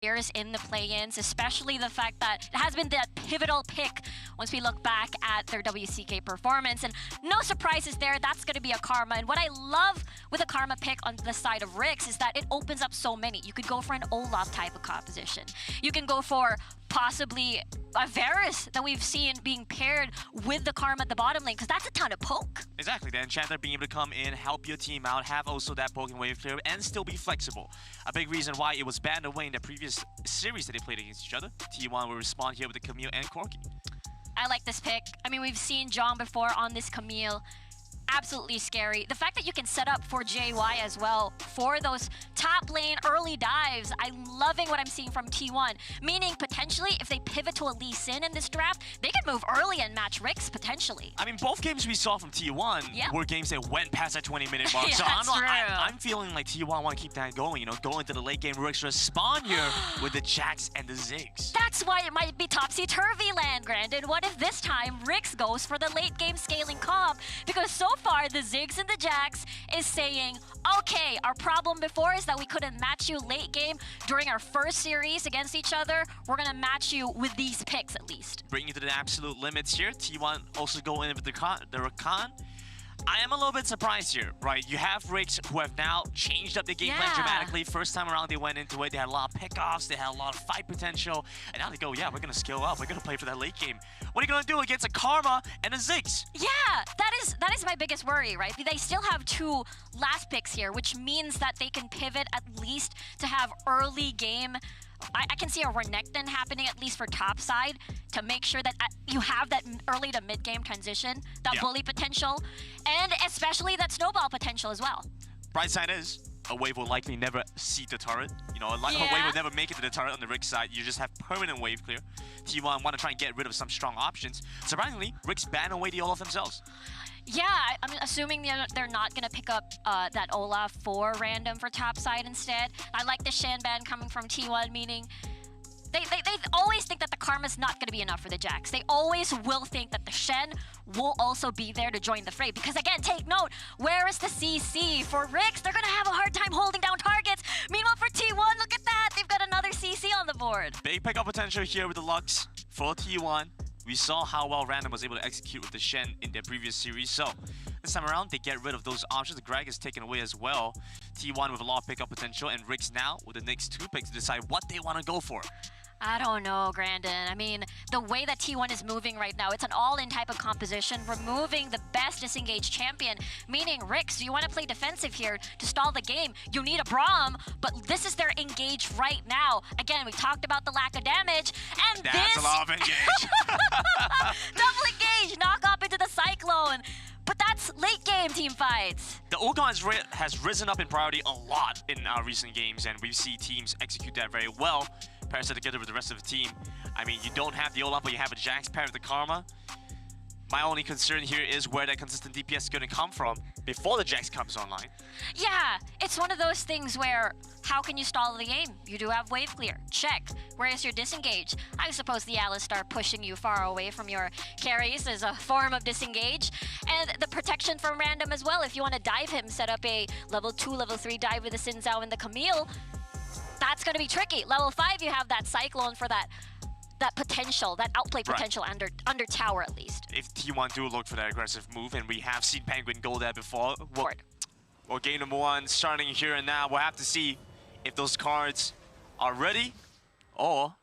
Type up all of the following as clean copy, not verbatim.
players in the play-ins, especially the fact that it has been that pivotal pick once we look back at their WCK performance. And no surprises there, that's going to be a Karma. And what I love with a Karma pick on the side of RIX is that it opens up so many. You could go for an Olaf type of composition. You can go for possibly a Varus that we've seen being paired with the Karma at the bottom lane, because that's a ton of poke. Exactly, the Enchanter being able to come in, help your team out, have also that poke and wave clear, and still be flexible. A big reason why it was banned away in the previous series that they played against each other. T1 will respond here with the Camille and Corki. I like this pick. I mean, we've seen John before on this Camille. Absolutely scary. The fact that you can set up for JY as well for those top lane early dives. I'm loving what I'm seeing from T1. Meaning, potentially, if they pivot to a Lee Sin in this draft, they could move early and match RIX, potentially. I mean, both games we saw from T1 were games that went past that 20-minute mark. Yeah, so that's true. I'm feeling like T1 want to keep that going, you know, go into the late game RIX respond here with the Jax and the Ziggs. That's why it might be topsy-turvy land, Grandin. What if this time RIX goes for the late game scaling comp? Because so far, the Ziggs and the Jax is saying, okay, our problem before is that we couldn't match you late game during our first series against each other. We're gonna match you with these picks at least. Bring you to the absolute limits here. T1 also go in with the Rakan. I am a little bit surprised here, right? You have RIX who have now changed up the game plan dramatically. First time around they went into it, they had a lot of pickoffs, they had a lot of fight potential, and now they go, yeah, we're gonna scale up, we're gonna play for that late game. What are you gonna do against a Karma and a Ziggs? Yeah, that is my biggest worry, right? They still have two last picks here, which means that they can pivot at least to have early game. I can see a Renekton happening at least for top side to make sure that you have that early to mid game transition, that bully potential, and especially that snowball potential as well. Bright side is, a wave will likely never see the turret. You know, a wave will never make it to the turret on the RIX side. You just have permanent wave clear. T1 want to try and get rid of some strong options. Surprisingly, RIX ban away the Olaf themselves. Yeah, I'm assuming they're not going to pick up that Olaf for random for top side instead. I like the Shen ban coming from T1, meaning they always think that the Karma's not going to be enough for the Jax. They always will think that the Shen will also be there to join the fray. Because again, take note, where is the CC? For RIX, they're going to have a hard time holding down targets. Meanwhile, for T1, look at that. They've got another CC on the board. Big pickup potential here with the Lux for T1. We saw how well Random was able to execute with the Shen in their previous series, so this time around, they get rid of those options. The Greg is taken away as well. T1 with a lot of pickup potential, and RIX now with the next two picks to decide what they want to go for. I don't know, Grandin. I mean, the way that T1 is moving right now, it's an all-in type of composition, removing the best disengaged champion, meaning RIX, do you want to play defensive here to stall the game? You need a Braum, but this is their engage right now. Again, we talked about the lack of damage, and that's a lot of engage. Double engage, knock up into the Cyclone. But that's late game team fights. The Ulgon has risen up in priority a lot in our recent games, and we see teams execute that very well. Pairs it together with the rest of the team. I mean, you don't have the Olaf, but you have a Jax paired with the Karma. My only concern here is where that consistent DPS is going to come from before the Jax comes online. Yeah, it's one of those things where, how can you stall the game? You do have wave clear, check. Where is your disengage? I suppose the Alistar pushing you far away from your carries is a form of disengage. And the protection from random as well. If you want to dive him, set up a level 2, level 3 dive with the Xin Zhao and the Camille. That's going to be tricky. Level 5, you have that Cyclone for that potential, that outplay potential under tower at least. If T1 do look for that aggressive move, and we have seen Penguin go there before, well, game number 1 starting here and now, we'll have to see if those cards are ready, or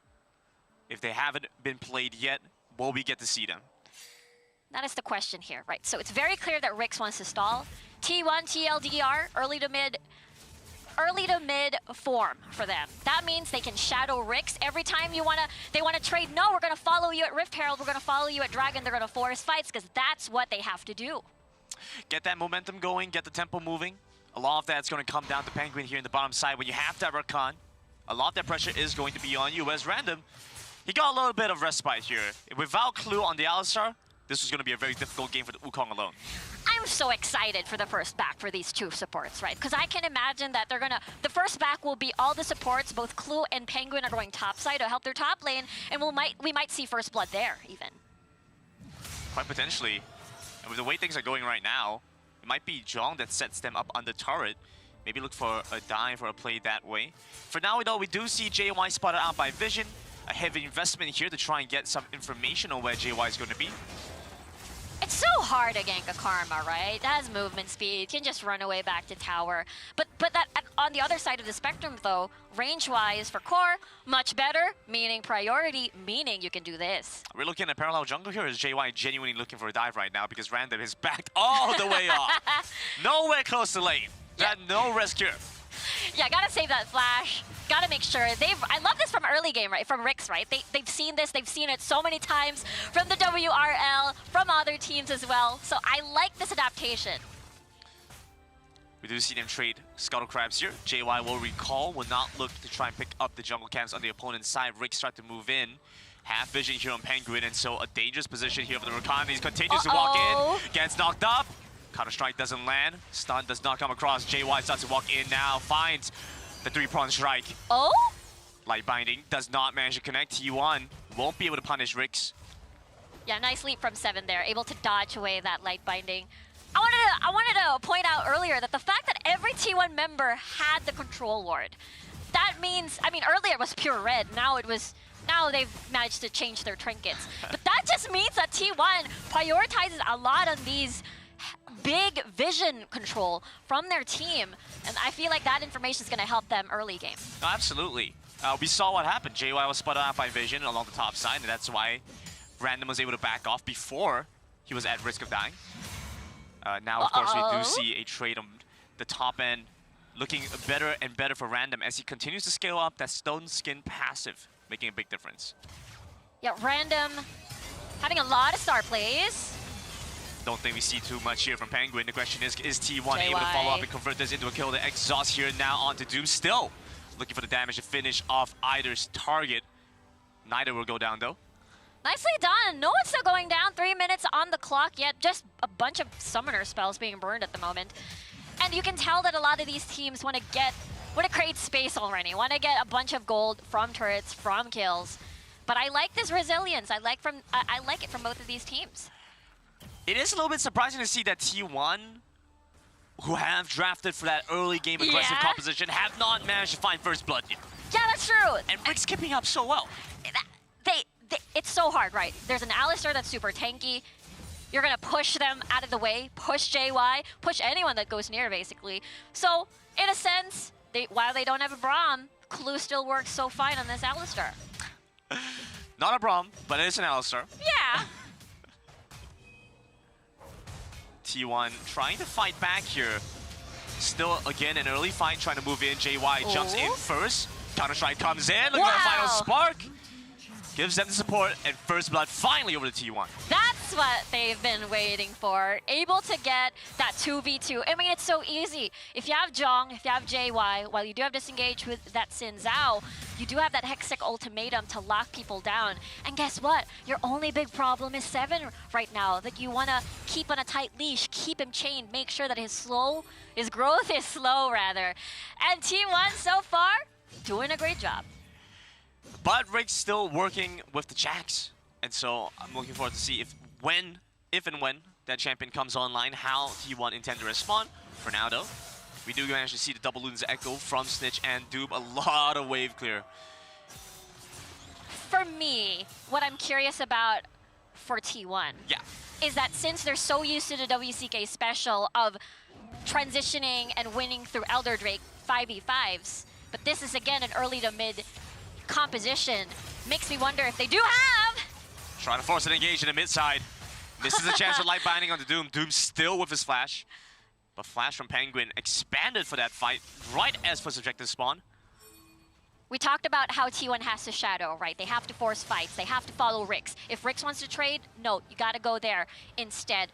if they haven't been played yet, will we get to see them? That is the question here, right? So it's very clear that RIX wants to stall. T1, TLDR, early to mid form for them. That means they can shadow RIX every time they wanna trade. No, we're gonna follow you at Rift Herald, we're gonna follow you at Dragon, they're gonna force fights, because that's what they have to do. Get that momentum going, get the tempo moving. A lot of that's gonna come down to Penguin here in the bottom side. When you have that Rakan, a lot of that pressure is going to be on you. As Random, he got a little bit of respite here. Without Clue on the Alistar, this was gonna be a very difficult game for the Wukong alone. I'm so excited for the first back for these two supports, right? Because I can imagine that the first back will be all the supports, both Clue and Penguin are going topside to help their top lane, and we might see first blood there, even. Quite potentially. And with the way things are going right now, it might be Zhong that sets them up on the turret. Maybe look for a dive or a play that way. For now, though, we do see JY spotted out by Vision. A heavy investment here to try and get some information on where JY is going to be. It's so hard to gank a Karma, right? That has movement speed, can just run away back to tower. But that on the other side of the spectrum, though, range-wise for core, much better, meaning priority, meaning you can do this. We're looking at parallel jungle here. Is JY genuinely looking for a dive right now because Random is backed all the way off. Nowhere close to lane. That no rescue. Yeah, gotta save that flash. Gotta make sure I love this from early game, right? From RIX, right? They've seen this. They've seen it so many times from the WRL, from other teams as well. So I like this adaptation. We do see them trade Scuttle Crabs here. JY will recall, will not look to try and pick up the jungle camps on the opponent's side. RIX try to move in. Half vision here on Penguin, and so a dangerous position here for the Rakan. He continues to walk in, gets knocked up. Counter-strike doesn't land. Stun does not come across. JY starts to walk in now, finds the 3-prong strike. Oh? Light Binding does not manage to connect. T1 won't be able to punish RIX. Yeah, nice leap from 7 there. Able to dodge away that Light Binding. I wanted to point out earlier that the fact that every T1 member had the control ward, that means, I mean, earlier it was pure red. Now they've managed to change their trinkets. But that just means that T1 prioritizes a lot on these big vision control from their team, and I feel like that information is going to help them early game. Absolutely. We saw what happened. JY was spotted out by Vision along the top side, and that's why Random was able to back off before he was at risk of dying. Now, of course, we do see a trade on the top end, looking better and better for Random as he continues to scale up that Stone Skin passive, making a big difference. Yeah, Random having a lot of star plays. Don't think we see too much here from Penguin. The question is T1 able to follow up and convert this into a kill? The exhaust here now onto Doom, still looking for the damage to finish off either's target. Neither will go down though. Nicely done. No one's still going down. 3 minutes on the clock yet. Just a bunch of summoner spells being burned at the moment. And you can tell that a lot of these teams want to create space already. Want to get a bunch of gold from turrets, from kills. But I like this resilience. I like it from both of these teams. It is a little bit surprising to see that T1, who have drafted for that early game aggressive composition, have not managed to find first blood yet. Yeah, that's true. And RIX keeping up so well. It's so hard, right? There's an Alistar that's super tanky. You're gonna push them out of the way, push JY, push anyone that goes near, basically. So, in a sense, while they don't have a Braum, Clue still works so fine on this Alistar. Not a Braum, but it is an Alistar. Yeah. T1 trying to fight back here. Still, again, an early fight, trying to move in. JY jumps in first. Counter-strike comes in, looking for the final spark. Gives them the support, and first blood finally over to T1. That's what they've been waiting for. Able to get that 2v2. I mean, it's so easy. If you have Jong, if you have JY, while you do have disengage with that Xin Zhao, you do have that Hextech ultimatum to lock people down. And guess what? Your only big problem is 7 right now, that you want to keep on a tight leash, keep him chained, make sure that his growth is slow, rather. And T1 so far, doing a great job. But RIX still working with the Jacks. And so I'm looking forward to see if and when that champion comes online, how T1 intend to respond. For now though, we do manage to see the double Luna's Echo from Snitch and Doom. A lot of wave clear. For me, what I'm curious about for T1 is that since they're so used to the WCK special of transitioning and winning through Elder Drake 5v5s, but this is again an early to mid composition, makes me wonder if they do have... Trying to force an engage in the mid side. Misses a chance for Light Binding on the Doom. Doom still with his flash. But flash from Penguin expanded for that fight right as first objective spawn. We talked about how T1 has to shadow, right? They have to force fights. They have to follow RIX. If RIX wants to trade, no, you gotta go there instead.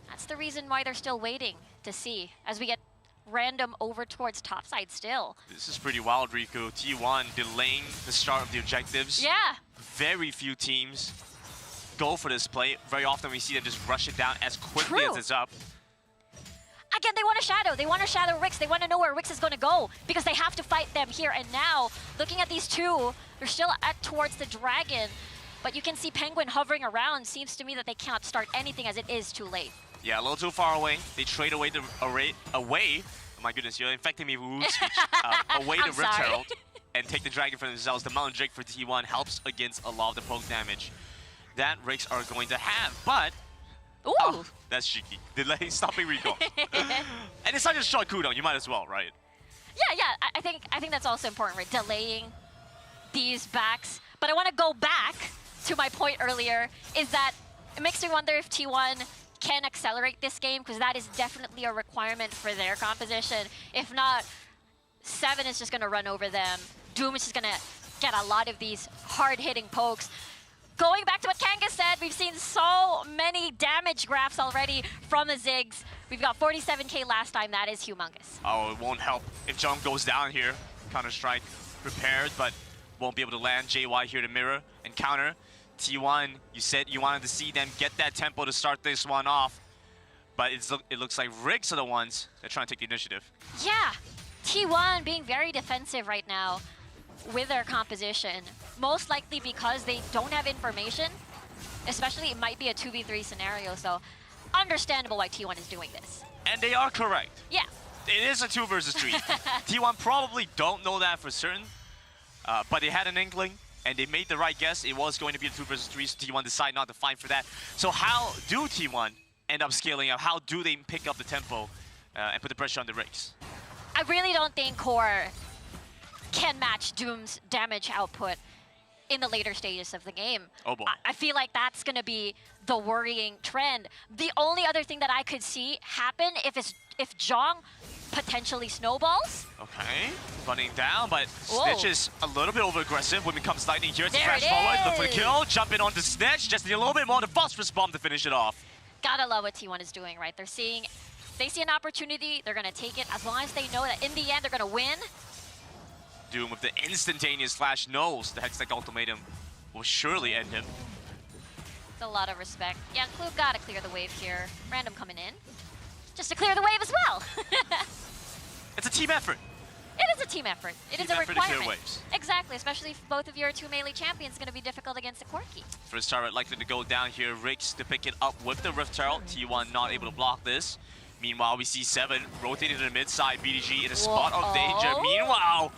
That's the reason why they're still waiting to see as we get Random over towards topside still. This is pretty wild, Riku. T1 delaying the start of the objectives. Yeah. Very few teams go for this play. Very often we see them just rush it down as quickly as it's up. Again, they want to shadow. They want to shadow RIX. They want to know where RIX is going to go because they have to fight them here and now. Looking at these two, they're still towards the dragon, but you can see Penguin hovering around. Seems to me that they cannot start anything as it is too late. Yeah, a little too far away. They trade away the array my goodness, you're infecting me with Woo speech. Away I'm the Rift sorry. Herald and take the Dragon for themselves. The Mountain Drake for T1 helps against a lot of the poke damage that RIX are going to have, but Ooh. oh, that's cheeky. Delay stopping recall. And it's not just short cooldown, you might as well, right? Yeah. I think that's also important, right? Delaying these backs. But I want to go back to my point earlier, is that it makes me wonder if T1 can accelerate this game, because that is definitely a requirement for their composition. If not, 7 is just going to run over them. Doom is just going to get a lot of these hard-hitting pokes. Going back to what Kanga said, we've seen so many damage graphs already from the Ziggs. We've got 47k last time. That is humongous. Oh, it won't help if Jump goes down here. Counter-Strike prepared, but won't be able to land. JY here to mirror and counter. T1, you said you wanted to see them get that tempo to start this one off, but it looks like RIX are the ones that are trying to take the initiative. Yeah, T1 being very defensive right now with their composition, most likely because they don't have information, especially it might be a 2v3 scenario, so understandable why T1 is doing this. And they are correct. Yeah. It is a 2 versus 3. T1 probably don't know that for certain, but they had an inkling, and they made the right guess. It was going to be a 2 versus 3, so T1 decided not to fight for that. So how do T1 end up scaling up? How do they pick up the tempo and put the pressure on the RIX? I really don't think Core can match Doom's damage output in the later stages of the game. Oh boy. I feel like that's going to be the worrying trend. The only other thing that I could see happen if Zhong potentially snowballs. Okay, running down, but Whoa. Snitch is a little bit over-aggressive when it comes lightning here. It's a There flash it forward, look for the is. kill, jump in onto Snitch, just need a little bit more, the phosphorus bomb to finish it off. Gotta love what T1 is doing, right? They see an opportunity, they're gonna take it as long as they know that in the end they're gonna win. Doom with the instantaneous flash knows the Hextech ultimatum will surely end him. It's a lot of respect. Yeah, Klug gotta clear the wave here. Random coming in. Just to clear the wave as well. It's a team effort. It is a team effort. It is Team a effort to clear requirement. waves. Exactly, especially if both of you are 2 melee champions, it's going to be difficult against the Corki. First turret likely to go down here. RIX to pick it up with the Rift Herald. T1 not able to block this. Meanwhile, we see 7 rotating to the mid side. BDG in a spot of danger. Meanwhile,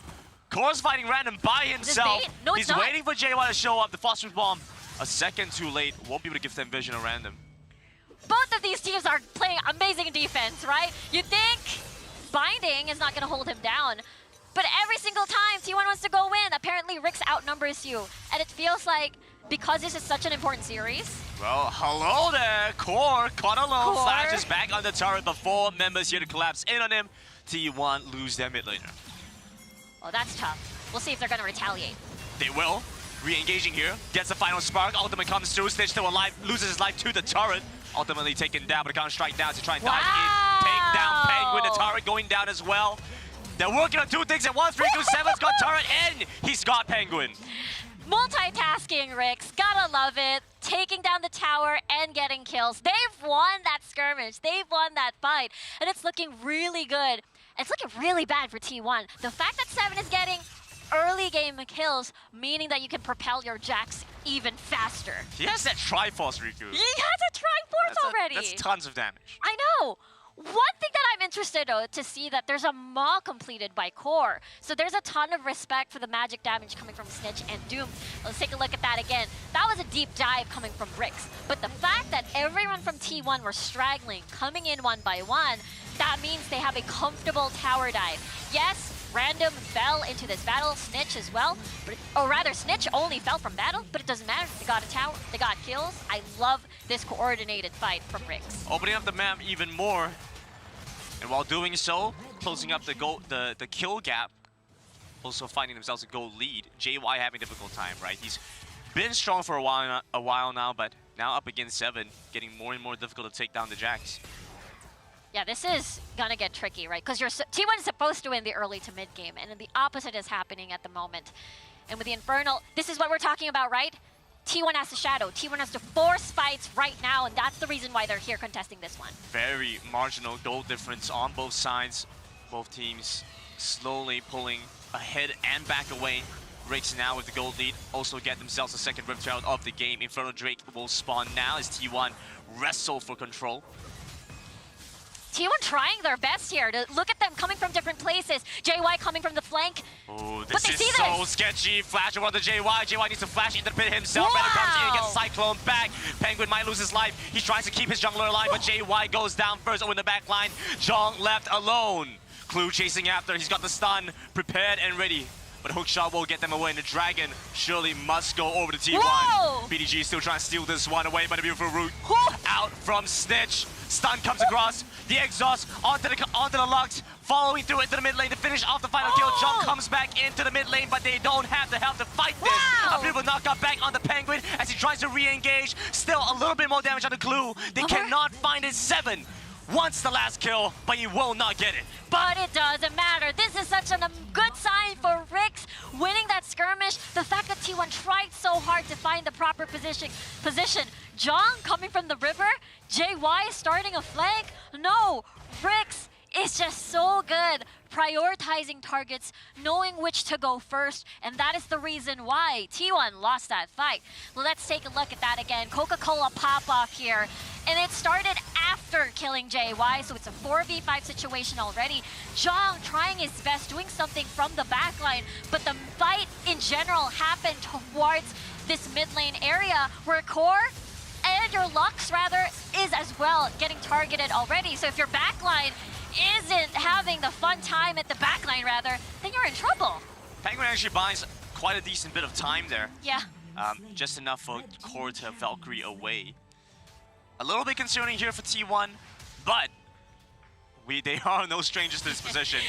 Core's fighting random by himself. bait? No, it's He's not. waiting for JY to show up. The phosphorus bomb a second too late. Won't be able to give them vision or random. Both of these teams are playing amazing defense, right? You think Binding is not going to hold him down, but every single time T1 wants to go in, apparently RIX outnumbers you. And it feels like, because this is such an important series... Well, hello there. Core caught alone. Core. Flashes back on the turret, but 4 members here to collapse in on him. T1 lose their mid laner. Oh, that's tough. We'll see if they're going to retaliate. They will. Re-engaging here. Gets the final spark. Ultimate comes through. Snitch still alive. Loses his life to the turret. Ultimately taken down, but a counter-strike down to try and dive in. Take down Penguin. The turret going down as well. They're working on 2 things at once. 327's got turret and he's got Penguin. Multitasking, RIX. Gotta love it. Taking down the tower and getting kills. They've won that skirmish. They've won that fight. And it's looking really good. It's looking really bad for T1. The fact that 7 is getting early game kills, meaning that you can propel your Jax even faster. He has that Triforce, Riku. He has a Triforce already. That's tons of damage. I know. One thing that I'm interested though to see that there's a Maw completed by Core. So there's a ton of respect for the magic damage coming from Snitch and Doom. Let's take a look at that again. That was a deep dive coming from RIX. But the fact that everyone from T1 were straggling, coming in one by one, that means they have a comfortable tower dive. Yes, Random fell into this battle, Snitch as well, or rather Snitch only fell from battle, but it doesn't matter. They got a tower, they got kills. I love this coordinated fight from RIX. Opening up the map even more, and while doing so, closing up the kill gap, also finding themselves a gold lead. JY having a difficult time, right? He's been strong for a while now, but now up against 7, getting more and more difficult to take down the Jax. Yeah, this is gonna get tricky, right? Because T1 is supposed to win the early to mid game, and then the opposite is happening at the moment. And with the Infernal, this is what we're talking about, right? T1 has to shadow. T1 has to force fights right now, and that's the reason why they're here contesting this one. Very marginal goal difference on both sides. Both teams slowly pulling ahead and back away. RIX now with the gold lead, also get themselves a second Rift Herald of the game. Infernal Drake will spawn now as T1 wrestle for control. T1 trying their best here to look at them coming from different places. JY coming from the flank. Oh, But this they is see so this. sketchy. Flash over to JY. JY needs to flash into the pit himself. Wow. Better comes in and gets Cyclone back. Penguin might lose his life. He tries to keep his jungler alive, but JY goes down first over in the back line. Jong left alone. Clue chasing after. He's got the stun prepared and ready. But hookshot will get them away, and the Dragon surely must go over to T1. Whoa. BDG still trying to steal this one away, but a beautiful route Whew. out from Snitch. Stun comes across, the exhaust onto the Lux, following through into the mid lane to finish off the final kill. Jump comes back into the mid lane, but they don't have the help to fight this. Wow. A beautiful knockout back on the Penguin as he tries to re-engage. Still a little bit more damage on the Clue. They cannot find his 7. Wants the last kill, but he will not get it. But it doesn't matter. This is such a good sign for RIX winning that skirmish. The fact that T1 tried so hard to find the proper position. Jong coming from the river. JY starting a flank. No, RIX is just so good. Prioritizing targets, knowing which to go first, and that is the reason why T1 lost that fight. Let's take a look at that again. Coca-Cola pop-off here, and it started after killing JY, so it's a 4v5 situation already. Jong trying his best, doing something from the backline, but the fight in general happened towards this mid lane area where Core and your Lux rather is as well getting targeted already. So if your backline isn't having the fun time at the backline rather, then you're in trouble. Penguin actually buys quite a decent bit of time there. Yeah. Just enough for Core to Valkyrie away. A little bit concerning here for T1, but they are no strangers to this position.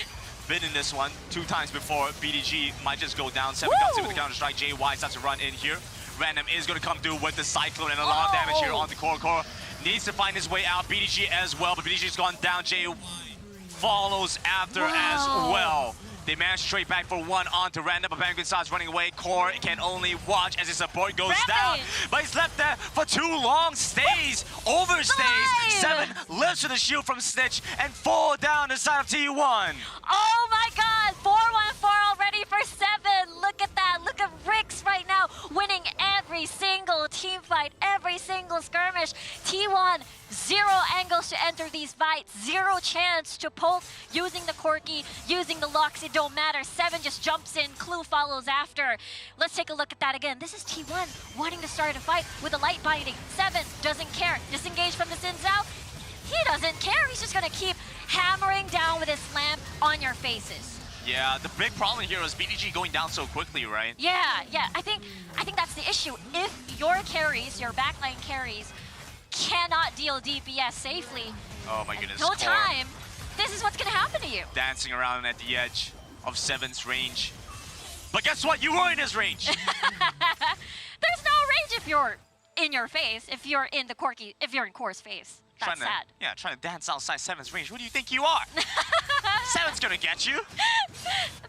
Been in this one 2 times before. BDG might just go down. 7 comes in with the counter-strike. JY starts to run in here. Random is going to come through with the Cyclone and a lot of damage here on the Core. Core needs to find his way out. BDG as well, but BDG's gone down. JY follows after as well. They manage straight back for 1 onto Random, but Penguin starts running away. Core can only watch as his support goes down, but he's left there for too long. Stays, overstays. 7 lifts to the shield from Snitch, and 4 down the side of T1. Oh my god, 4-1-4 already for 7. Look at that, look at RIX right now, winning every single team fight, every single skirmish. T1, 0 angles to enter these fights, 0 chance to poke using the Corki, using the Lux, it don't matter. 7 just jumps in, Clue follows after. Let's take a look at that again. This is T1 wanting to start a fight with a light binding. 7 doesn't care, disengage from the Xin Zhao. He doesn't care, he's just gonna keep hammering down with his slam on your faces. Yeah, the big problem here is BDG going down so quickly, right? Yeah, I think that's the issue. If your carries, your backline carries, cannot deal DPS safely, Oh my goodness. no Core time, this is what's gonna happen to you. dancing around at the edge of 7's range. But guess what? You were in his range. There's no range if you're in your face, if you're in the Corki, if you're in Core's face. That's sad. Yeah, trying to dance outside 7's range. Who do you think you are? 7's gonna get you.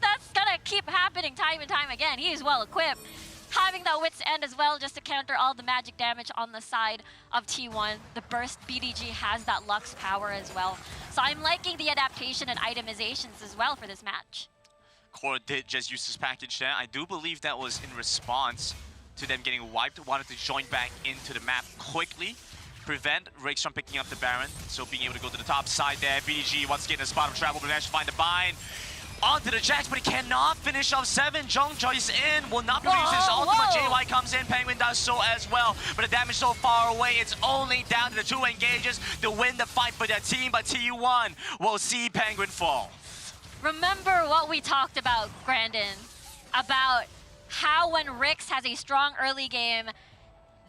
That's gonna keep happening time and time again. He is well equipped. Having that wit's end as well just to counter all the magic damage on the side of T1. The burst BDG has that Lux power as well. So I'm liking the adaptation and itemizations as well for this match. Core did just use this package there. I do believe that was in response to them getting wiped. Wanted to join back into the map quickly. Prevent RIX from picking up the Baron. So being able to go to the top side there. BDG wants to get in a spot of travel, but managed to find the bind. Onto the Jax, but he cannot finish off 7. Jong Joyce in, will not be able to use his ultimate. JY comes in, Penguin does so as well. But the damage so far away, it's only down to the 2 engages to win the fight for their team. But T1 will see Penguin fall. Remember what we talked about, Grandin, about how when RIX has a strong early game,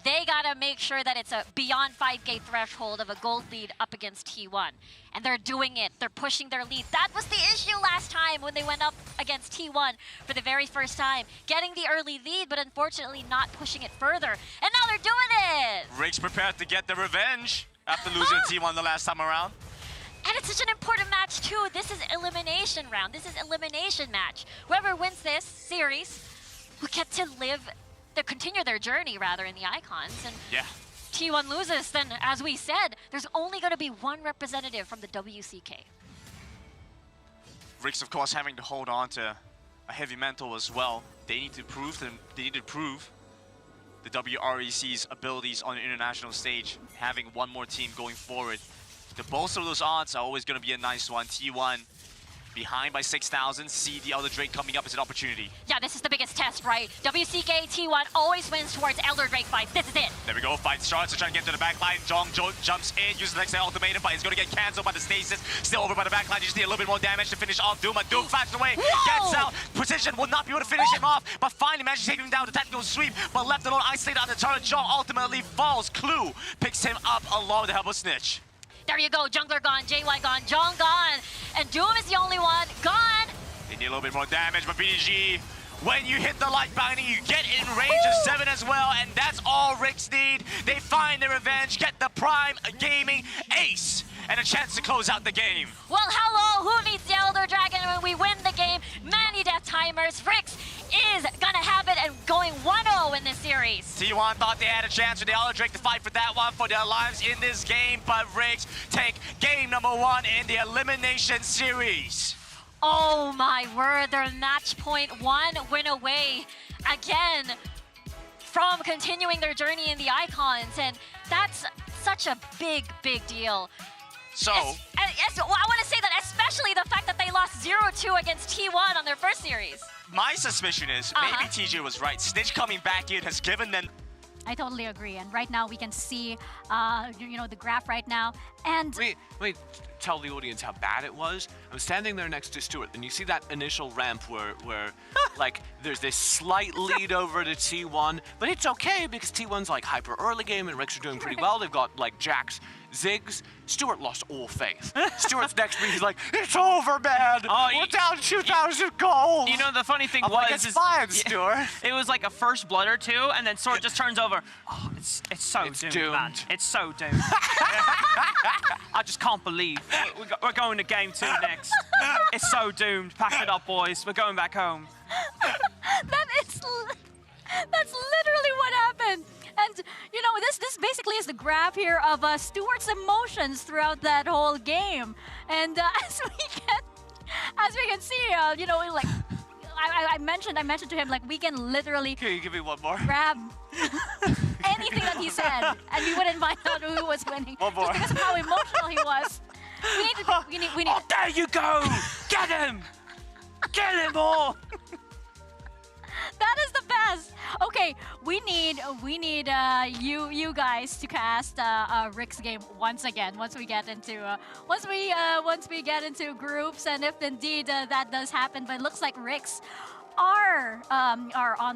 they gotta make sure that it's a beyond 5K threshold of a gold lead up against T1. And they're doing it, they're pushing their lead. That was the issue last time when they went up against T1 for the very first time. Getting the early lead, but unfortunately not pushing it further. And now they're doing it! RIX prepared to get the revenge after losing to T1 the last time around. And it's such an important match too. This is elimination round, this is elimination match. Whoever wins this series will get to live, to continue their journey rather in the Icons. And Yeah. T1 loses, then as we said, there's only going to be 1 representative from the WCK. RIX, of course, having to hold on to a heavy mantle as well. They need to prove the WREC's abilities on the international stage, having one more team going forward. To bolster those odds are always going to be a nice one. T1 behind by 6,000. See the Elder Drake coming up as an opportunity. Yeah, this is the biggest test, right? WCK T1 always wins towards Elder Drake fights. This is it. There we go. Fight starts. They're trying to get to the backline. Jong jumps in, uses the next ultimatum, but he's going to get cancelled by the stasis. Still over by the backline. You just need a little bit more damage to finish off Doom. And Doom flashes away. Whoa! Gets out. Precision will not be able to finish him off, but finally manages to take him down. The tactical sweep, but left alone, isolated on the turret. Jong ultimately falls. Clue picks him up along with the help of Snitch. There you go. Jungler gone, JY gone, Jong gone, and Doom is the only one gone. They need a little bit more damage, but BDG, when you hit the light binding, you get in range of 7 as well, and that's all RIX need. They find their revenge, get the Prime Gaming ace, and a chance to close out the game. Well, hello, who needs the Elder Dragon when we win the game? Many death timers. RIX is gonna have it and going 1-0 in this series. T1 thought they had a chance with the Elder Drake to fight for that one, for their lives in this game, but RIX take game number 1 in the elimination series. Oh my word, they're match point 1 win away again from continuing their journey in the Icons, and that's such a big deal. So, well, I want to say that especially the fact that they lost 0-2 against T1 on their first series. my suspicion is maybe TJ was right. Snitch coming back in has given them. I totally agree, and right now we can see, you know, the graph right now, and Let me tell the audience how bad it was. I'm standing there next to Stuart, and you see that initial ramp where like, there's this slight lead over to T1, but it's okay because T1's like hyper early game, and RIX are doing pretty well. They've got like Jax, Ziggs. Stuart lost all faith. Stuart's next to me, he's like, it's over, man. Oh, We're down 2,000 gold. You know, the funny thing I'm was, like, it's fine, Stuart. it was like a first blood or two, and then Sword just turns over. Oh, it's so doomed, man. It's so doomed. I just can't believe we're going to game 2 next. It's so doomed. Pack it up, boys. We're going back home. that's literally what happened. And you know, this basically is the graph here of Stuart's emotions throughout that whole game. And as we can see, you know, like I mentioned to him, like, we can literally Can you give me one more? grab anything that he said, and we wouldn't find out who was winning. One more. Just because of how emotional he was. We need. Oh, there you go! Get him! Get him all! That is the best. Okay, we need you guys to cast a RIX game once again. Once we get into groups, and if indeed that does happen, but it looks like RIX are on